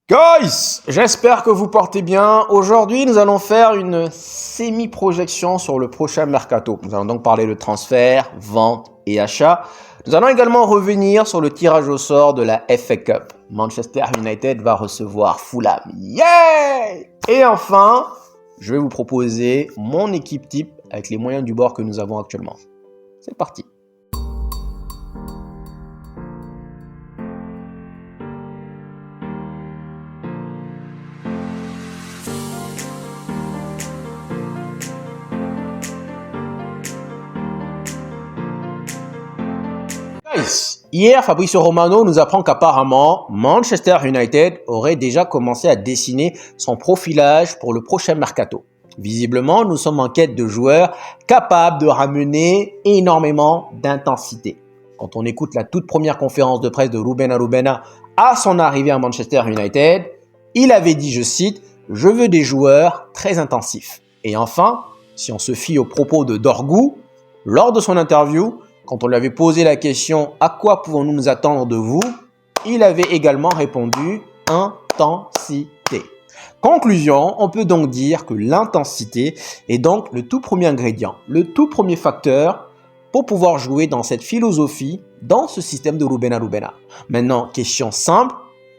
Guys, j'espère que vous portez bien. Aujourd'hui, nous allons faire une semi-projection sur le prochain mercato. Nous allons donc parler de transfert, vente et achat. Nous allons également revenir sur le tirage au sort de la FA Cup. Manchester United va recevoir Fulham. Yeah! Et enfin, je vais vous proposer mon équipe type avec les moyens du bord que nous avons actuellement. C'est parti. Hier, Fabrizio Romano nous apprend qu'apparemment, Manchester United aurait déjà commencé à dessiner son profilage pour le prochain mercato. Visiblement, nous sommes en quête de joueurs capables de ramener énormément d'intensité. Quand on écoute la toute première conférence de presse de Ruben Arubena à son arrivée à Manchester United, il avait dit, je cite, « Je veux des joueurs très intensifs ». Et enfin, si on se fie aux propos de Dorgu, lors de son interview, quand on lui avait posé la question « À quoi pouvons-nous nous attendre de vous ?», il avait également répondu « Intensité ». Conclusion, on peut donc dire que l'intensité est donc le tout premier ingrédient, le tout premier facteur pour pouvoir jouer dans cette philosophie, dans ce système de Ruben Arubena. Maintenant, question simple,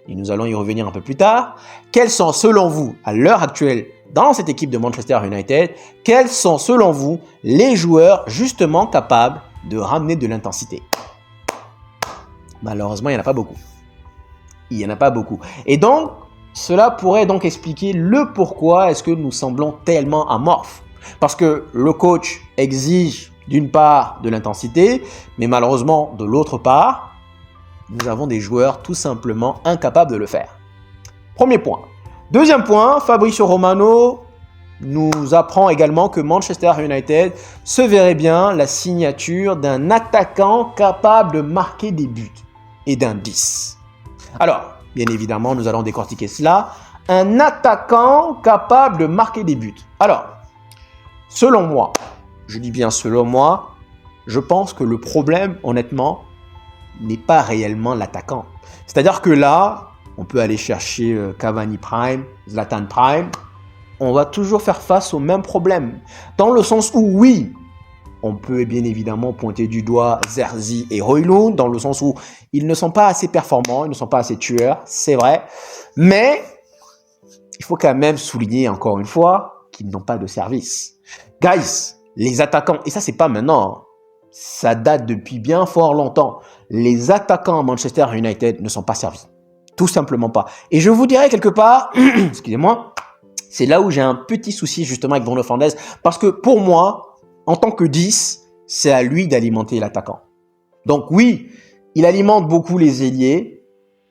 et nous allons y revenir un peu plus tard. Quels sont selon vous, à l'heure actuelle, dans cette équipe de Manchester United, quels sont selon vous les joueurs justement capables de ramener de l'intensité? Malheureusement, il n'y en a pas beaucoup. Il n'y en a pas beaucoup. Et donc, cela pourrait donc expliquer le pourquoi est-ce que nous semblons tellement amorphes. Parce que le coach exige d'une part de l'intensité, mais malheureusement de l'autre part, nous avons des joueurs tout simplement incapables de le faire. Premier point. Deuxième point, Fabrizio Romano nous apprend également que Manchester United se verrait bien la signature d'un attaquant capable de marquer des buts et d'un 10. Alors, bien évidemment, nous allons décortiquer cela. Un attaquant capable de marquer des buts. Alors, selon moi, je dis bien selon moi, je pense que le problème, honnêtement, n'est pas réellement l'attaquant. C'est-à-dire que là, on peut aller chercher Cavani Prime, Zlatan Prime, on va toujours faire face au même problème. Dans le sens où, oui, on peut bien évidemment pointer du doigt Zerzi et Højlund, dans le sens où ils ne sont pas assez performants, ils ne sont pas assez tueurs, c'est vrai. Mais il faut quand même souligner encore une fois qu'ils n'ont pas de service. Guys, les attaquants, et ça c'est pas maintenant, ça date depuis bien fort longtemps, les attaquants à Manchester United ne sont pas servis. Tout simplement pas. Et je vous dirais quelque part, excusez-moi, c'est là où j'ai un petit souci justement avec Bruno Fernandes, parce que pour moi, en tant que 10, c'est à lui d'alimenter l'attaquant. Donc oui, il alimente beaucoup les ailiers,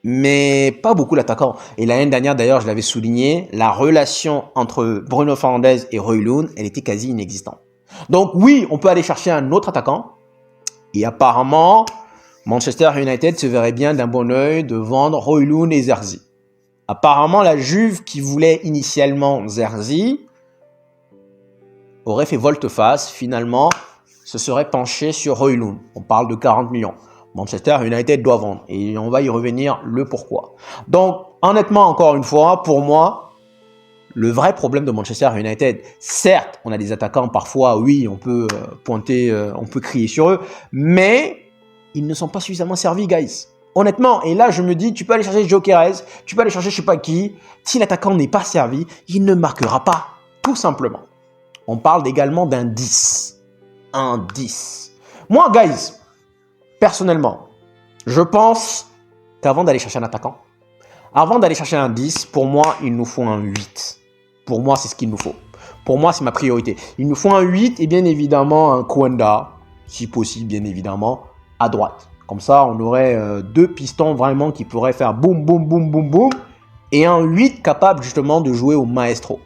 mais pas beaucoup l'attaquant. Et l'année dernière, d'ailleurs, je l'avais souligné, la relation entre Bruno Fernandes et Højlund, elle était quasi inexistante. Donc oui, on peut aller chercher un autre attaquant, et apparemment, Manchester United se verrait bien d'un bon oeil de vendre Højlund et Zerzi. Apparemment, la Juve qui voulait initialement Zerzi aurait fait volte-face. Finalement, se serait penché sur Højlund. On parle de 40 millions. Manchester United doit vendre. Et on va y revenir le pourquoi. Donc, honnêtement, encore une fois, pour moi, le vrai problème de Manchester United, certes, on a des attaquants parfois, oui, on peut pointer, on peut crier sur eux, mais ils ne sont pas suffisamment servis, guys. Honnêtement, et là je me dis, tu peux aller chercher Gyökeres, tu peux aller chercher je sais pas qui, si l'attaquant n'est pas servi, il ne marquera pas, tout simplement. On parle également d'un 10. Un 10. Moi, guys, personnellement, je pense qu'avant d'aller chercher un attaquant, avant d'aller chercher un 10, pour moi, il nous faut un 8. Pour moi, c'est ce qu'il nous faut. Pour moi, c'est ma priorité. Il nous faut un 8 et bien évidemment un Kwenda, si possible, bien évidemment, à droite. Comme ça, on aurait deux pistons vraiment qui pourraient faire boum, boum, boum, boum, boum. Et un 8 capable justement de jouer au maestro.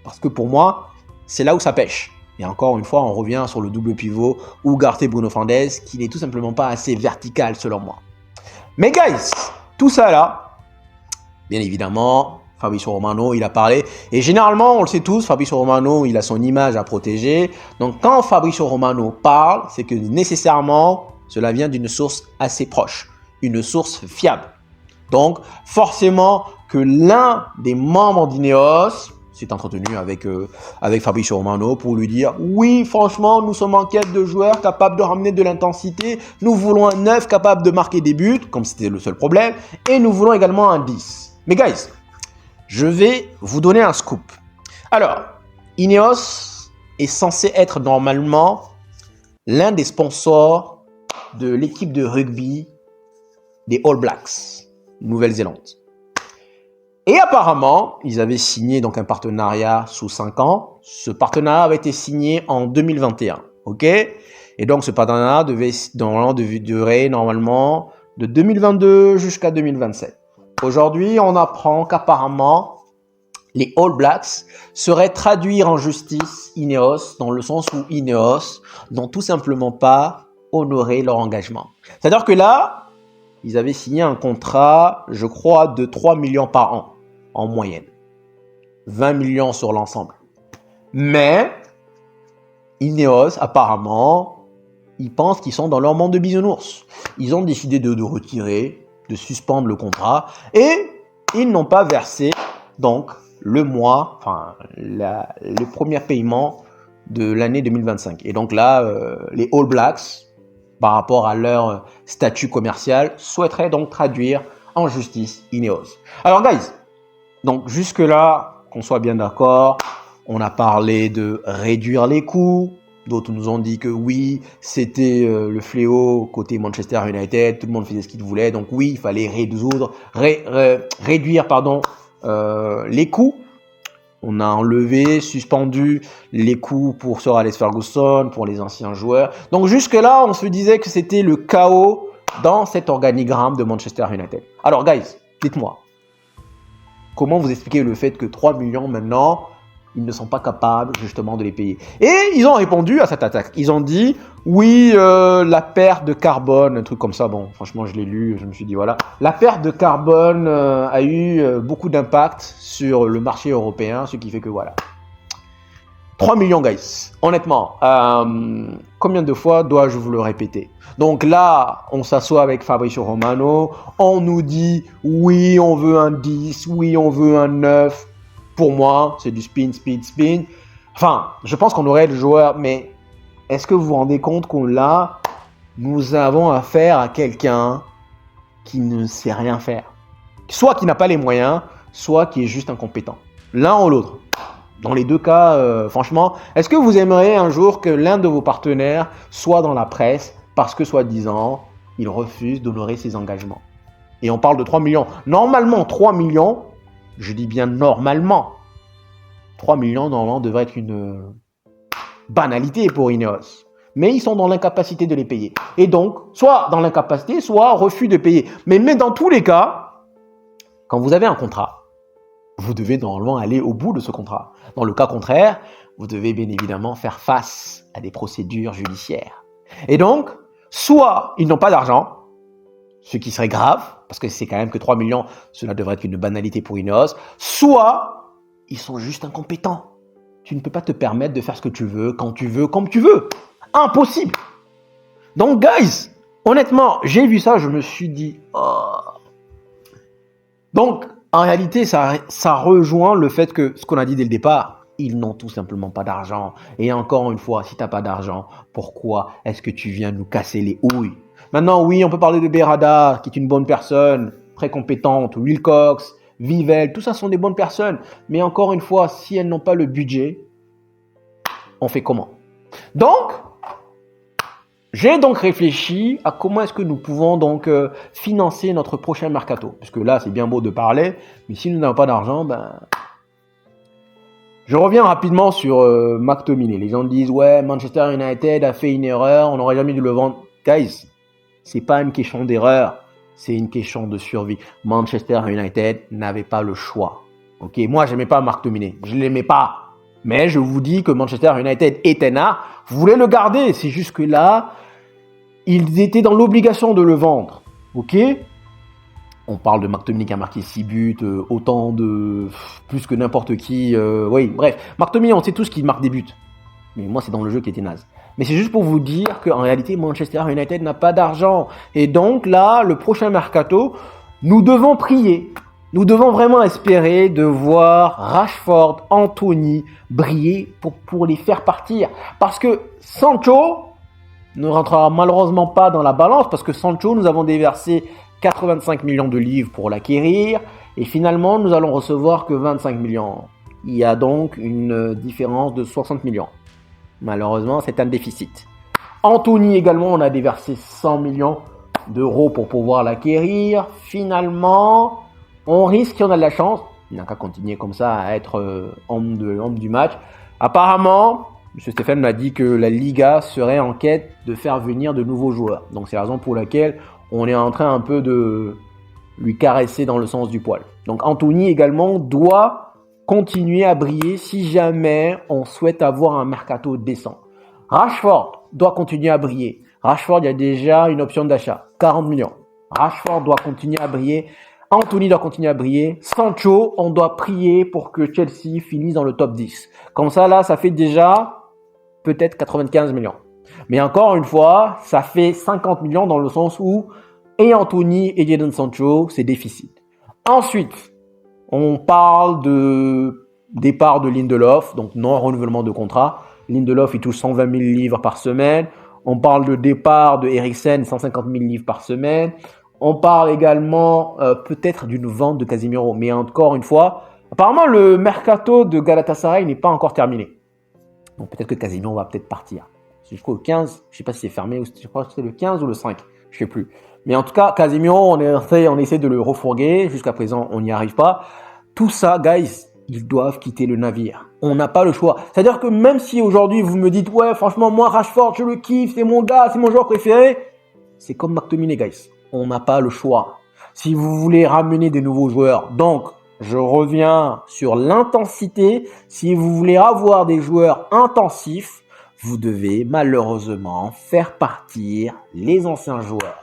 Parce que pour moi, c'est là où ça pêche. Et encore une fois, on revient sur le double pivot Ugarte Bruno Fernandes qui n'est tout simplement pas assez vertical selon moi. Mais guys, tout ça là, bien évidemment, Fabrizio Romano, il a parlé. Et généralement, on le sait tous, Fabrizio Romano, il a son image à protéger. Donc quand Fabrizio Romano parle, c'est que nécessairement, cela vient d'une source assez proche, une source fiable. Donc, forcément que l'un des membres d'Ineos s'est entretenu avec Fabrizio Romano pour lui dire « Oui, franchement, nous sommes en quête de joueurs capables de ramener de l'intensité. Nous voulons un 9 capable de marquer des buts, comme c'était le seul problème. Et nous voulons également un 10. » Mais guys, je vais vous donner un scoop. Alors, Ineos est censé être normalement l'un des sponsors de l'équipe de rugby des All Blacks, Nouvelle-Zélande. Et apparemment, ils avaient signé donc un partenariat sous 5 ans. Ce partenariat avait été signé en 2021, ok? Et donc, ce partenariat devait durer normalement de 2022 jusqu'à 2027. Aujourd'hui, on apprend qu'apparemment, les All Blacks seraient traduits en justice Ineos, dans le sens où Ineos n'ont tout simplement pas honoré leur engagement. C'est-à-dire que là, ils avaient signé un contrat, je crois, de 3 millions par an, en moyenne. 20 millions sur l'ensemble. Mais, Ineos, apparemment, ils pensent qu'ils sont dans leur monde de bisounours. Ils ont décidé de retirer, de suspendre le contrat, et ils n'ont pas versé, donc, le premier paiement de l'année 2025. Et donc là, les All Blacks, par rapport à leur statut commercial, souhaiteraient donc traduire en justice Ineos. Alors guys, donc jusque-là, qu'on soit bien d'accord, on a parlé de réduire les coûts. D'autres nous ont dit que oui, c'était le fléau côté Manchester United, tout le monde faisait ce qu'il voulait. Donc oui, il fallait réduire les coûts. On a enlevé, suspendu les coûts pour Sir Alex Ferguson, pour les anciens joueurs. Donc jusque-là, on se disait que c'était le chaos dans cet organigramme de Manchester United. Alors guys, dites-moi, comment vous expliquez le fait que 3 millions maintenant, ils ne sont pas capables justement de les payer? Et ils ont répondu à cette attaque. Ils ont dit, oui, la perte de carbone, un truc comme ça. Bon, franchement, je l'ai lu, je me suis dit, voilà. La perte de carbone a eu beaucoup d'impact sur le marché européen, ce qui fait que voilà. 3 millions, guys. Honnêtement, combien de fois dois-je vous le répéter? Donc là, on s'assoit avec Fabrizio Romano, on nous dit, oui, on veut un 10, oui, on veut un 9. Pour moi, c'est du spin. Enfin, je pense qu'on aurait le joueur, mais est-ce que vous vous rendez compte qu'on là, nous avons affaire à quelqu'un qui ne sait rien faire? Soit qui n'a pas les moyens, soit qui est juste incompétent. L'un ou l'autre. Dans les deux cas, franchement, est-ce que vous aimeriez un jour que l'un de vos partenaires soit dans la presse parce que, soi-disant, il refuse d'honorer ses engagements? Et on parle de 3 millions. Normalement, 3 millions... Je dis bien normalement. 3 millions, normalement, devrait être une banalité pour Ineos. Mais ils sont dans l'incapacité de les payer. Et donc, soit dans l'incapacité, soit refus de payer. Mais dans tous les cas, quand vous avez un contrat, vous devez normalement aller au bout de ce contrat. Dans le cas contraire, vous devez bien évidemment faire face à des procédures judiciaires. Et donc, soit ils n'ont pas d'argent, ce qui serait grave, parce que c'est quand même que 3 millions, cela devrait être une banalité pour Ineos, soit ils sont juste incompétents. Tu ne peux pas te permettre de faire ce que tu veux, quand tu veux, comme tu veux. Impossible. Donc, guys, honnêtement, j'ai vu ça, je me suis dit, oh. Donc, en réalité, ça rejoint le fait que, ce qu'on a dit dès le départ, ils n'ont tout simplement pas d'argent. Et encore une fois, si tu n'as pas d'argent, pourquoi est-ce que tu viens nous casser les houilles? Maintenant, oui, on peut parler de Berrada, qui est une bonne personne, très compétente, Wilcox, Vivell, tout ça sont des bonnes personnes. Mais encore une fois, si elles n'ont pas le budget, on fait comment? Donc, j'ai donc réfléchi à comment est-ce que nous pouvons donc financer notre prochain mercato. Parce que là, c'est bien beau de parler, mais si nous n'avons pas d'argent, Je reviens rapidement sur McTominay. Les gens disent, ouais, Manchester United a fait une erreur, on n'aurait jamais dû le vendre. Guys, c'est pas une question d'erreur, c'est une question de survie. Manchester United n'avait pas le choix. Ok, moi, j'aimais pas McTominay, je l'aimais pas. Mais je vous dis que Manchester United et Ten Hag voulaient le garder. C'est juste que là, ils étaient dans l'obligation de le vendre. Ok? On parle de McTominay qui a marqué 6 buts, autant de... plus que n'importe qui. Oui, bref. McTominay, on sait tous qu'il marque des buts. Mais moi, c'est dans le jeu qui était naze. Mais c'est juste pour vous dire qu'en réalité, Manchester United n'a pas d'argent. Et donc là, le prochain mercato, nous devons prier. Nous devons vraiment espérer de voir Rashford, Anthony briller pour les faire partir. Parce que Sancho ne rentrera malheureusement pas dans la balance parce que Sancho, nous avons déversé 85 millions de livres pour l'acquérir et finalement, nous allons recevoir que 25 millions. Il y a donc une différence de 60 millions. Malheureusement, c'est un déficit. Anthony également, on a déversé 100 millions d'euros pour pouvoir l'acquérir. Finalement, on risque, si on a de la chance, il n'a qu'à continuer comme ça à être homme du match. Apparemment, M. Stéphane m'a dit que la Liga serait en quête de faire venir de nouveaux joueurs. Donc c'est la raison pour laquelle on est en train un peu de lui caresser dans le sens du poil. Donc Anthony également doit continuer à briller si jamais on souhaite avoir un mercato décent. Rashford doit continuer à briller. Rashford, il y a déjà une option d'achat, 40 millions. Rashford doit continuer à briller. Anthony doit continuer à briller. Sancho, on doit prier pour que Chelsea finisse dans le top 10. Comme ça, là, ça fait déjà peut-être 95 millions. Mais encore une fois, ça fait 50 millions dans le sens où et Anthony et Jadon Sancho, c'est déficit. Ensuite, on parle de départ de Lindelof, donc non renouvellement de contrat. Lindelof, il touche 120 000 livres par semaine. On parle de départ de Eriksen, 150 000 livres par semaine. On parle également peut-être d'une vente de Casemiro. Mais encore une fois, apparemment le mercato de Galatasaray n'est pas encore terminé. Donc peut-être que Casemiro va peut-être partir. C'est jusqu'au 15, je ne sais pas si c'est fermé, ou je crois que c'est le 15 ou le 5, je ne sais plus. Mais en tout cas, Casemiro, on essaie de le refourguer. Jusqu'à présent, on n'y arrive pas. Tout ça, guys, ils doivent quitter le navire. On n'a pas le choix. C'est-à-dire que même si aujourd'hui vous me dites, ouais, franchement, moi, Rashford, je le kiffe, c'est mon gars, c'est mon joueur préféré. C'est comme McTominay, guys. On n'a pas le choix. Si vous voulez ramener des nouveaux joueurs, donc, je reviens sur l'intensité. Si vous voulez avoir des joueurs intensifs, vous devez malheureusement faire partir les anciens joueurs.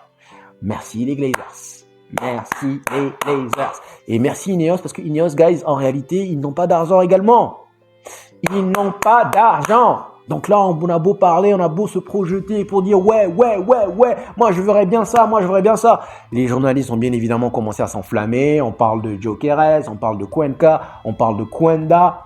Merci les Glazers. Merci les Glazers. Et merci Ineos parce que Ineos, guys, en réalité, ils n'ont pas d'argent également. Ils n'ont pas d'argent. Donc là, on a beau parler, on a beau se projeter pour dire ouais, moi je verrais bien ça, moi je verrais bien ça. Les journalistes ont bien évidemment commencé à s'enflammer. On parle de Gyökeres, on parle de Cuenca, on parle de Quenda.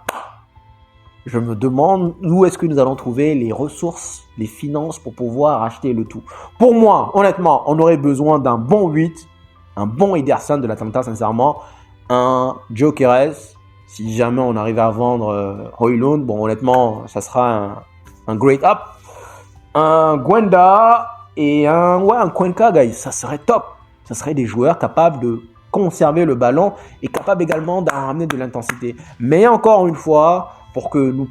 Je me demande où est-ce que nous allons trouver les ressources, les finances pour pouvoir acheter le tout. Pour moi, honnêtement, on aurait besoin d'un bon 8, un bon Ederson de l'Atalanta, sincèrement, un Gyökeres. Si jamais on arrive à vendre Højlund, bon, honnêtement, ça sera un great up. Un Gwenda et un Cuenca, guys, ça serait top. Ça serait des joueurs capables de conserver le ballon et capables également d'en ramener de l'intensité. Mais encore une fois, pour que nous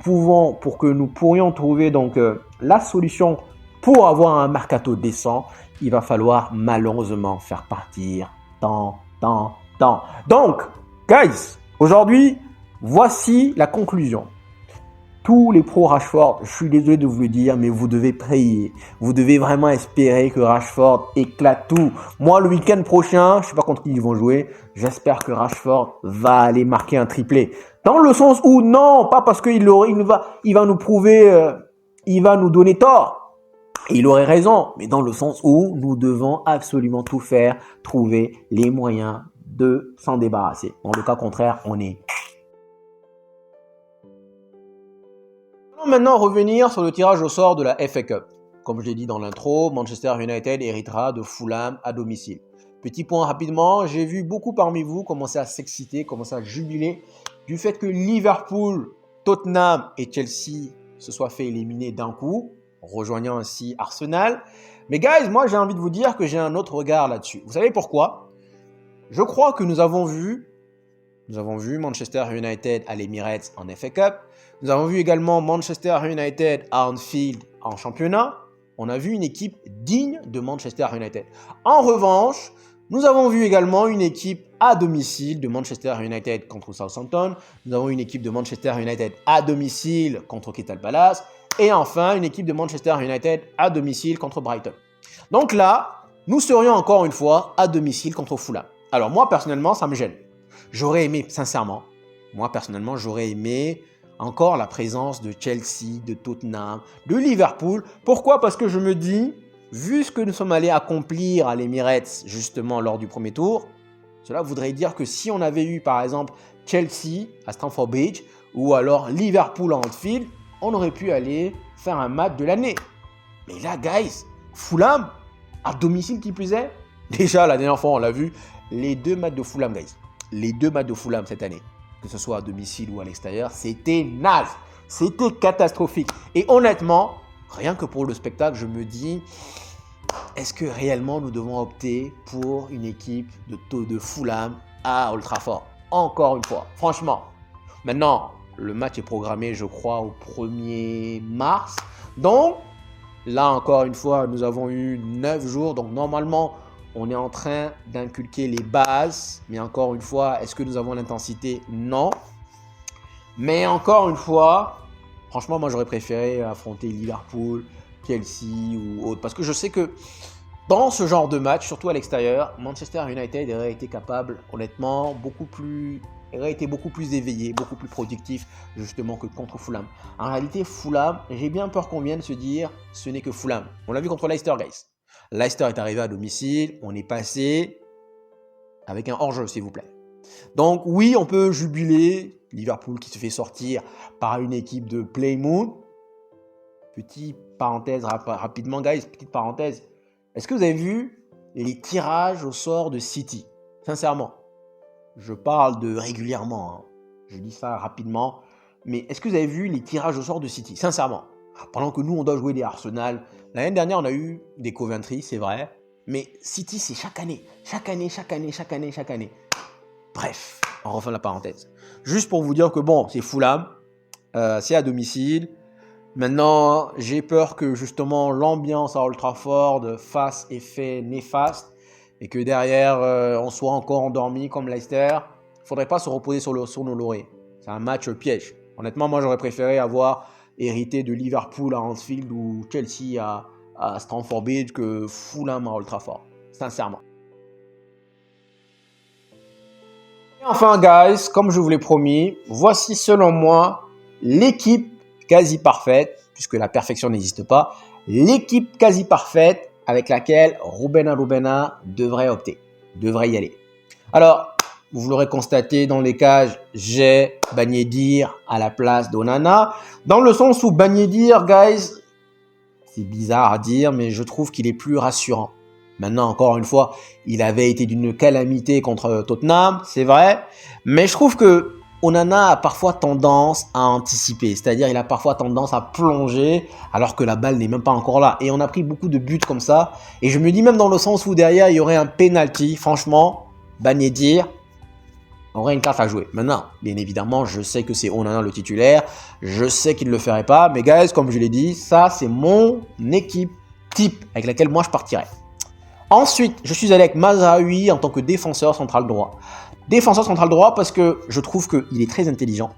pourrions trouver donc la solution pour avoir un mercato décent, il va falloir malheureusement faire partir tant. Donc, guys, aujourd'hui, voici la conclusion. Tous les pros Rashford, je suis désolé de vous le dire, mais vous devez prier. Vous devez vraiment espérer que Rashford éclate tout. Moi, le week-end prochain, je ne sais pas contre qui ils vont jouer, j'espère que Rashford va aller marquer un triplé. Dans le sens où, non, pas parce qu'il va nous prouver, il va nous donner tort. Il aurait raison, mais dans le sens où nous devons absolument tout faire, trouver les moyens de s'en débarrasser. Dans le cas contraire, on est... Allons maintenant revenir sur le tirage au sort de la FA Cup. Comme je l'ai dit dans l'intro, Manchester United héritera de Fulham à domicile. Petit point rapidement, j'ai vu beaucoup parmi vous commencer à s'exciter, commencer à jubiler du fait que Liverpool, Tottenham et Chelsea se soient fait éliminer d'un coup, rejoignant ainsi Arsenal. Mais guys, moi j'ai envie de vous dire que j'ai un autre regard là-dessus. Vous savez pourquoi ? Je crois que nous avons vu Manchester United à l'Emirates en FA Cup. Nous avons vu également Manchester United à Anfield en championnat. On a vu une équipe digne de Manchester United. En revanche, nous avons vu également une équipe à domicile de Manchester United contre Southampton. Nous avons une équipe de Manchester United à domicile contre Crystal Palace. Et enfin, une équipe de Manchester United à domicile contre Brighton. Donc là, nous serions encore une fois à domicile contre Fulham. Alors moi, personnellement, ça me gêne. J'aurais aimé, sincèrement, j'aurais aimé encore la présence de Chelsea, de Tottenham, de Liverpool. Pourquoi ? Parce que je me dis, vu ce que nous sommes allés accomplir à l'Emirates justement lors du premier tour, Cela voudrait dire que si on avait eu par exemple Chelsea à Stamford Bridge ou alors Liverpool à Anfield, on aurait pu aller faire un match de l'année. Mais là, guys, Fulham, à domicile qui plus est, déjà la dernière fois on l'a vu, les 2 matchs de Fulham, guys, les 2 matchs de Fulham cette année, que ce soit à domicile ou à l'extérieur, c'était naze, c'était catastrophique. Et honnêtement, rien que pour le spectacle, je me dis, est-ce que réellement nous devons opter pour une équipe de Fulham à Old Trafford? Encore une fois, franchement. Maintenant, le match est programmé, je crois, au 1er mars. Donc, là encore une fois, nous avons eu 9 jours. Donc, normalement, on est en train d'inculquer les bases. Mais encore une fois, est-ce que nous avons l'intensité? Non. Mais encore une fois, franchement, moi, j'aurais préféré affronter Liverpool, Chelsea ou autre. Parce que je sais que dans ce genre de match, surtout à l'extérieur, Manchester United aurait été capable, honnêtement, aurait été beaucoup plus éveillé, beaucoup plus productif, justement, que contre Fulham. En réalité, Fulham, j'ai bien peur qu'on vienne se dire, ce n'est que Fulham. On l'a vu contre Leicester, guys. Leicester est arrivé à domicile, on est passé avec un hors-jeu, s'il vous plaît. Donc oui, on peut jubiler Liverpool qui se fait sortir par une équipe de Plymouth. Petite parenthèse rapidement, guys, petite parenthèse. Est-ce que vous avez vu les tirages au sort de City? Sincèrement, je parle de régulièrement, hein. Je dis ça rapidement. Mais est-ce que vous avez vu les tirages au sort de City? Sincèrement, pendant que nous, on doit jouer des Arsenal. L'année dernière, on a eu des Coventry, c'est vrai. Mais City, c'est chaque année. Chaque année. Bref, on refait la parenthèse. Juste pour vous dire que bon, c'est Fulham, c'est à domicile. Maintenant, j'ai peur que justement l'ambiance à Old Trafford fasse effet néfaste et que derrière, on soit encore endormi comme Leicester. Il ne faudrait pas se reposer sur nos lauriers. C'est un match piège. Honnêtement, moi, j'aurais préféré avoir hérité de Liverpool à Anfield ou Chelsea à Stamford Bridge que Fulham à Old Trafford. Sincèrement. Et enfin, guys, comme je vous l'ai promis, voici selon moi l'équipe quasi parfaite, puisque la perfection n'existe pas, l'équipe quasi parfaite avec laquelle Rubena devrait opter, devrait y aller. Alors, vous l'aurez constaté dans les cages, j'ai Ben Yedder à la place d'Onana, dans le sens où Ben Yedder, guys, c'est bizarre à dire, mais je trouve qu'il est plus rassurant. Maintenant, encore une fois, il avait été d'une calamité contre Tottenham, c'est vrai, mais je trouve que Onana a parfois tendance à anticiper, c'est-à-dire il a parfois tendance à plonger alors que la balle n'est même pas encore là. Et on a pris beaucoup de buts comme ça. Et je me dis même dans le sens où derrière il y aurait un penalty, franchement, Ben Yedder aurait une carte à jouer. Maintenant, bien évidemment, je sais que c'est Onana le titulaire, je sais qu'il ne le ferait pas, mais guys, comme je l'ai dit, ça c'est mon équipe type avec laquelle moi je partirais. Ensuite, je suis allé avec Mazraoui en tant que défenseur central droit. Défenseur central droit parce que je trouve qu'il est très intelligent,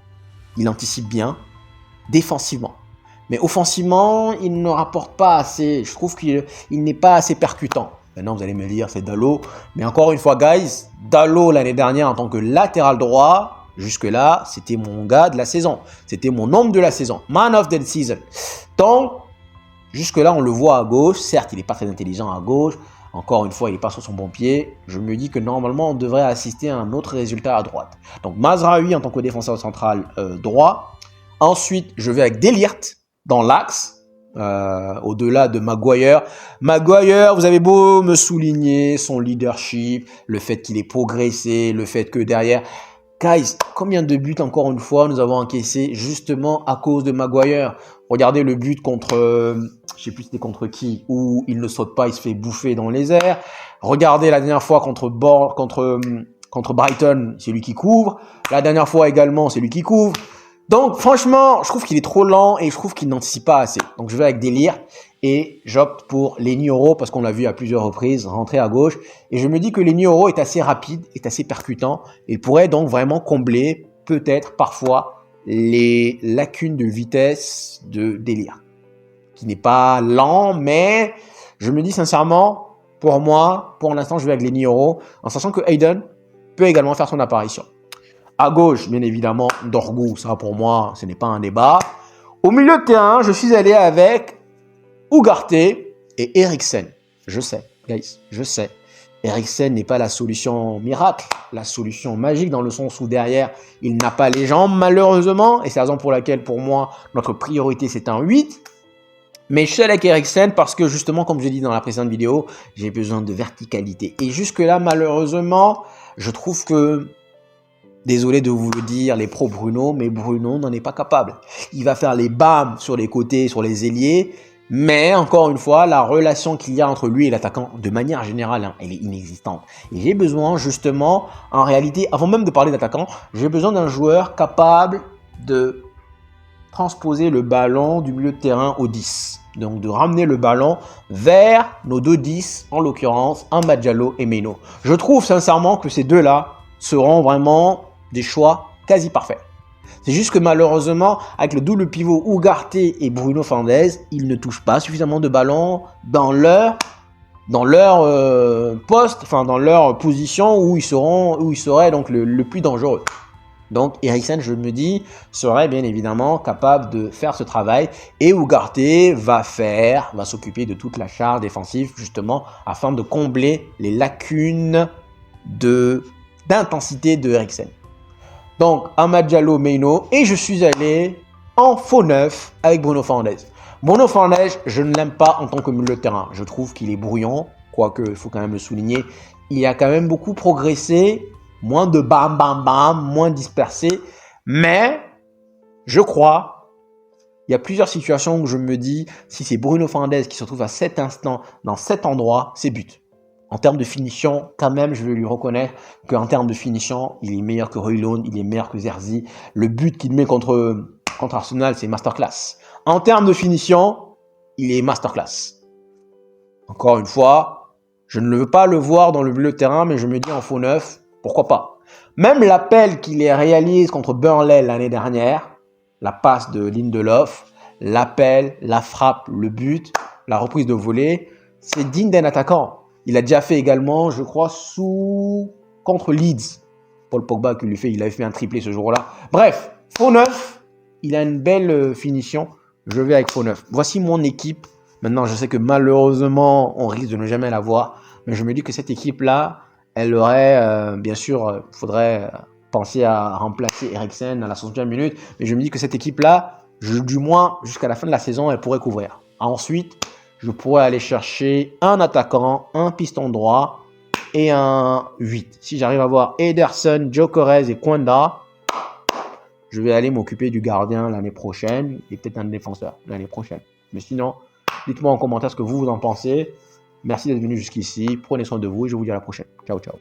il anticipe bien, défensivement. Mais offensivement, il ne rapporte pas assez, je trouve qu'il n'est pas assez percutant. Maintenant, vous allez me dire, c'est Dalot. Mais encore une fois, guys, Dalot l'année dernière en tant que latéral droit, jusque-là, c'était mon gars de la saison. C'était mon homme de la saison, man of the season. Donc, jusque-là, on le voit à gauche. Certes, il n'est pas très intelligent à gauche. Encore une fois, il n'est pas sur son bon pied. Je me dis que normalement, on devrait assister à un autre résultat à droite. Donc, Mazraoui en tant que défenseur central droit. Ensuite, je vais avec De Ligt dans l'axe, au-delà de Maguire. Maguire, vous avez beau me souligner son leadership, le fait qu'il ait progressé, le fait que derrière... Guys, combien de buts encore une fois nous avons encaissé justement à cause de Maguire? Regardez le but contre, je sais plus c'était contre qui, où il ne saute pas, il se fait bouffer dans les airs. Regardez la dernière fois contre Brighton, c'est lui qui couvre. La dernière fois également, c'est lui qui couvre. Donc franchement, je trouve qu'il est trop lent et je trouve qu'il n'anticipe pas assez. Donc je vais avec De Ligt et j'opte pour Leny Yoro parce qu'on l'a vu à plusieurs reprises rentrer à gauche. Et je me dis que Leny Yoro est assez rapide, est assez percutant et pourrait donc vraiment combler peut-être parfois les lacunes de vitesse de De Ligt, qui n'est pas lent, mais je me dis sincèrement, pour moi, pour l'instant, je vais avec Leny Yoro en sachant que Hayden peut également faire son apparition. À gauche, bien évidemment, Dorgu, ça pour moi, ce n'est pas un débat. Au milieu de terrain, je suis allé avec Ugarte et Eriksen. Je sais, guys, je sais. Eriksen n'est pas la solution miracle, la solution magique dans le sens où derrière, il n'a pas les jambes malheureusement. Et c'est la raison pour laquelle pour moi, notre priorité c'est un 8. Mais je suis avec Eriksen parce que justement, comme je l'ai dit dans la précédente vidéo, j'ai besoin de verticalité. Et jusque-là, malheureusement, je trouve que, désolé de vous le dire, les pros Bruno, mais Bruno n'en est pas capable. Il va faire les bams sur les côtés, sur les ailiers. Mais encore une fois, la relation qu'il y a entre lui et l'attaquant, de manière générale, elle est inexistante. Et j'ai besoin justement, en réalité, avant même de parler d'attaquant, j'ai besoin d'un joueur capable de transposer le ballon du milieu de terrain au 10. Donc de ramener le ballon vers nos deux 10, en l'occurrence Amad Diallo et Mainoo. Je trouve sincèrement que ces deux-là seront vraiment des choix quasi parfaits. C'est juste que malheureusement, avec le double pivot Ugarte et Bruno Fernandes, ils ne touchent pas suffisamment de ballons dans leur poste, enfin dans leur position où ils seraient donc le plus dangereux. Donc Eriksen, je me dis, serait bien évidemment capable de faire ce travail et Ugarte va s'occuper de toute la charge défensive justement afin de combler les lacunes d'intensité de Eriksen. Donc, Amad Diallo, Mainoo, et je suis allé en faux neuf avec Bruno Fernandes. Bruno Fernandes, je ne l'aime pas en tant que milieu de terrain. Je trouve qu'il est brouillon, quoique il faut quand même le souligner. Il a quand même beaucoup progressé, moins de bam bam bam, moins dispersé. Mais, je crois, il y a plusieurs situations où je me dis, si c'est Bruno Fernandes qui se retrouve à cet instant, dans cet endroit, c'est but. En termes de finition, quand même, je vais lui reconnaître qu'en termes de finition, il est meilleur que Højlund, il est meilleur que Zerzi. Le but qu'il met contre Arsenal, c'est masterclass. En termes de finition, il est masterclass. Encore une fois, je ne veux pas le voir dans le milieu de terrain, mais je me dis en faux neuf, pourquoi pas. Même l'appel qu'il réalise contre Burnley l'année dernière, la passe de Lindelof, l'appel, la frappe, le but, la reprise de volée, c'est digne d'un attaquant. Il a déjà fait également, je crois, contre Leeds. Paul Pogba qui lui fait, il avait fait un triplé ce jour-là. Bref, faux neuf, il a une belle finition. Je vais avec faux neuf. Voici mon équipe. Maintenant, je sais que malheureusement, on risque de ne jamais la voir. Mais je me dis que cette équipe-là, elle aurait, bien sûr, il faudrait penser à remplacer Eriksen à la 60e minute. Mais je me dis que cette équipe-là, du moins jusqu'à la fin de la saison, elle pourrait couvrir. Ensuite, je pourrais aller chercher un attaquant, un piston droit et un 8. Si j'arrive à avoir Ederson, Gyökeres et Kwanda, je vais aller m'occuper du gardien l'année prochaine et peut-être un défenseur l'année prochaine. Mais sinon, dites-moi en commentaire ce que vous en pensez. Merci d'être venu jusqu'ici. Prenez soin de vous et je vous dis à la prochaine. Ciao, ciao.